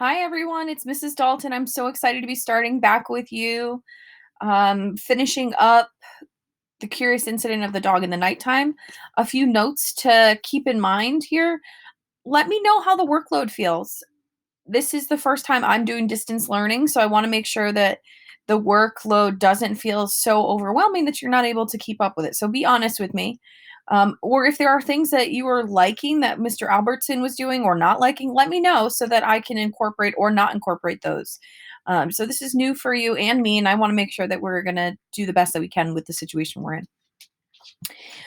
Hi, everyone. It's Mrs. Dalton. I'm so excited to be starting back with you, finishing up the curious incident of the dog in the nighttime. A few notes to keep in mind here. Let me know how the workload feels. This is the first time I'm doing distance learning, so I want to make sure that the workload doesn't feel so overwhelming that you're not able to keep up with it. So be honest with me. Or if there are things that you are liking that Mr. Albertson was doing or not liking, let me know so that I can incorporate or not incorporate those. So this is new for you and me, and I want to make sure that we're going to do the best that we can with the situation we're in.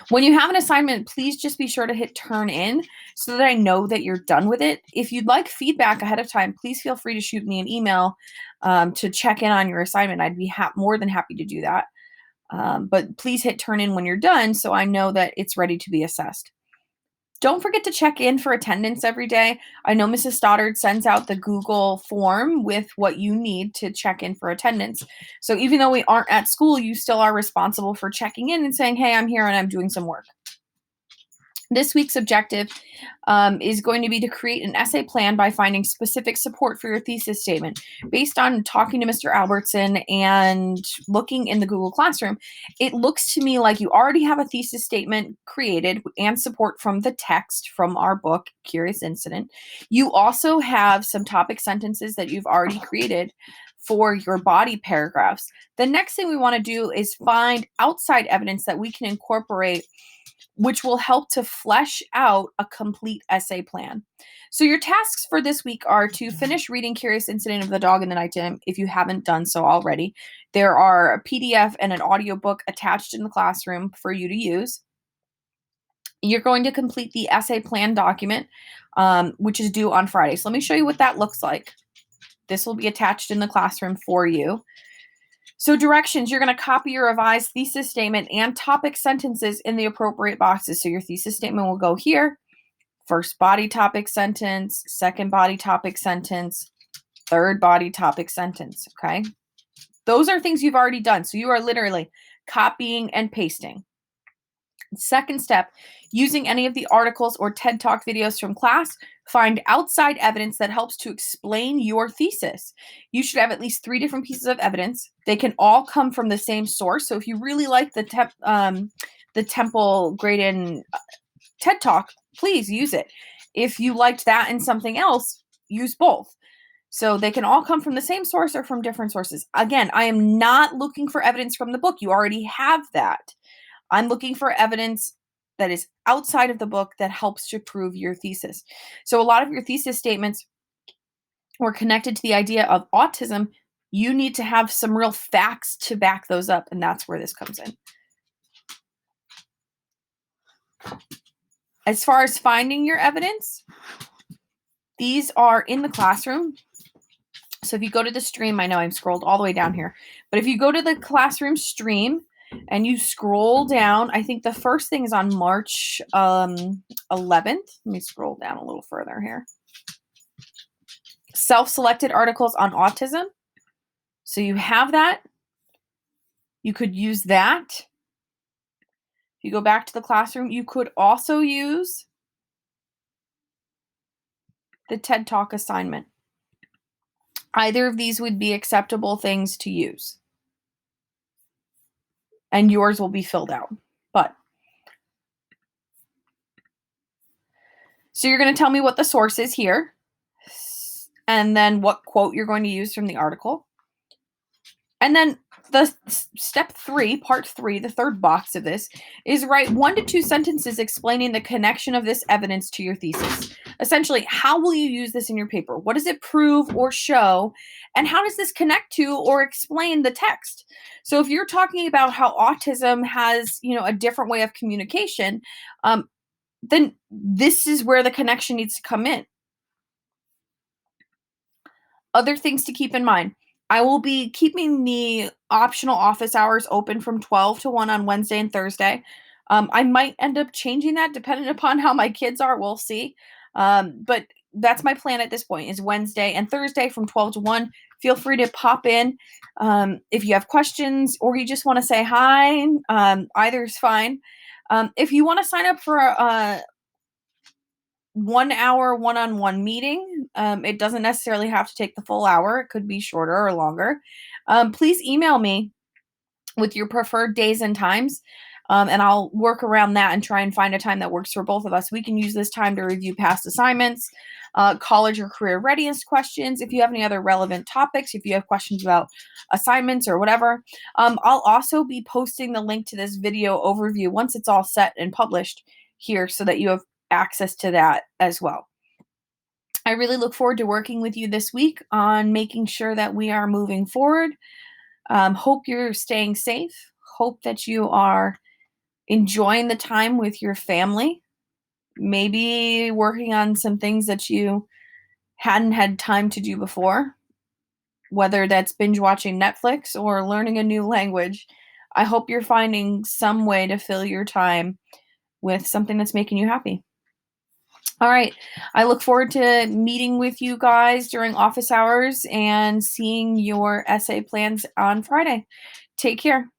When you have an assignment, please just be sure to hit turn in so that I know that you're done with it. If you'd like feedback ahead of time, please feel free to shoot me an email to check in on your assignment. I'd be more than happy to do that. But please hit turn in when you're done so I know that it's ready to be assessed. Don't forget to check in for attendance every day. I know Mrs. Stoddard sends out the Google form with what you need to check in for attendance. So even though we aren't at school, you still are responsible for checking in and saying, hey, I'm here and I'm doing some work. This week's objective is going to be to create an essay plan by finding specific support for your thesis statement. Based on talking to Mr. Albertson and looking in the Google Classroom, it looks to me like you already have a thesis statement created and support from the text from our book, Curious Incident. You also have some topic sentences that you've already created for your body paragraphs. The next thing we want to do is find outside evidence that we can incorporate, which will help to flesh out a complete essay plan. So your tasks for this week are to finish reading Curious Incident of the Dog in the Nighttime if you haven't done so already. There are a PDF and an audiobook attached in the classroom for you to use. You're going to complete the essay plan document, which is due on Friday. So let me show you what that looks like. This will be attached in the classroom for you. So directions, you're going to copy your revised thesis statement and topic sentences in the appropriate boxes. So your thesis statement will go here. First body topic sentence, second body topic sentence, third body topic sentence, okay? Those are things you've already done. So you are literally copying and pasting. Second step, using any of the articles or TED Talk videos from class, find outside evidence that helps to explain your thesis. You should have at least 3 different pieces of evidence. They can all come from the same source. So if you really like the Temple Grandin TED Talk, please use it. If you liked that and something else, use both. So they can all come from the same source or from different sources. Again, I am not looking for evidence from the book. You already have that. I'm looking for evidence that is outside of the book that helps to prove your thesis. So a lot of your thesis statements were connected to the idea of autism. You need to have some real facts to back those up, and that's where this comes in. As far as finding your evidence, these are in the classroom. So if you go to the stream, I know I'm scrolled all the way down here, but if you go to the classroom stream and you scroll down, I think the first thing is on March 11th. Let me scroll down a little further here. Self-selected articles on autism. So you have that. You could use that. If you go back to the classroom, you could also use the TED Talk assignment. Either of these would be acceptable things to use. And yours will be filled out. So you're going to tell me what the source is here, and then what quote you're going to use from the article. And then the step 3, part 3, the third box of this, is write 1 to 2 sentences explaining the connection of this evidence to your thesis. Essentially, how will you use this in your paper? What does it prove or show? And how does this connect to or explain the text? So if you're talking about how autism has, a different way of communication, then this is where the connection needs to come in. Other things to keep in mind. I will be keeping the optional office hours open from 12 to 1 on Wednesday and Thursday. I might end up changing that depending upon how my kids are. We'll see. But that's my plan at this point, is Wednesday and Thursday from 12 to 1. Feel free to pop in if you have questions or you just want to say hi. Either is fine. If you want to sign up for 1 hour one-on-one meeting. It doesn't necessarily have to take the full hour. It could be shorter or longer. Please email me with your preferred days and times. And I'll work around that and try and find a time that works for both of us. We can use this time to review past assignments, college or career readiness questions. If you have any other relevant topics, if you have questions about assignments or whatever, I'll also be posting the link to this video overview once it's all set and published here so that you have access to that as well. I really look forward to working with you this week on making sure that we are moving forward. Hope you're staying safe. Hope that you are enjoying the time with your family. Maybe working on some things that you hadn't had time to do before, whether that's binge watching Netflix or learning a new language. I hope you're finding some way to fill your time with something that's making you happy. All right. I look forward to meeting with you guys during office hours and seeing your essay plans on Friday. Take care.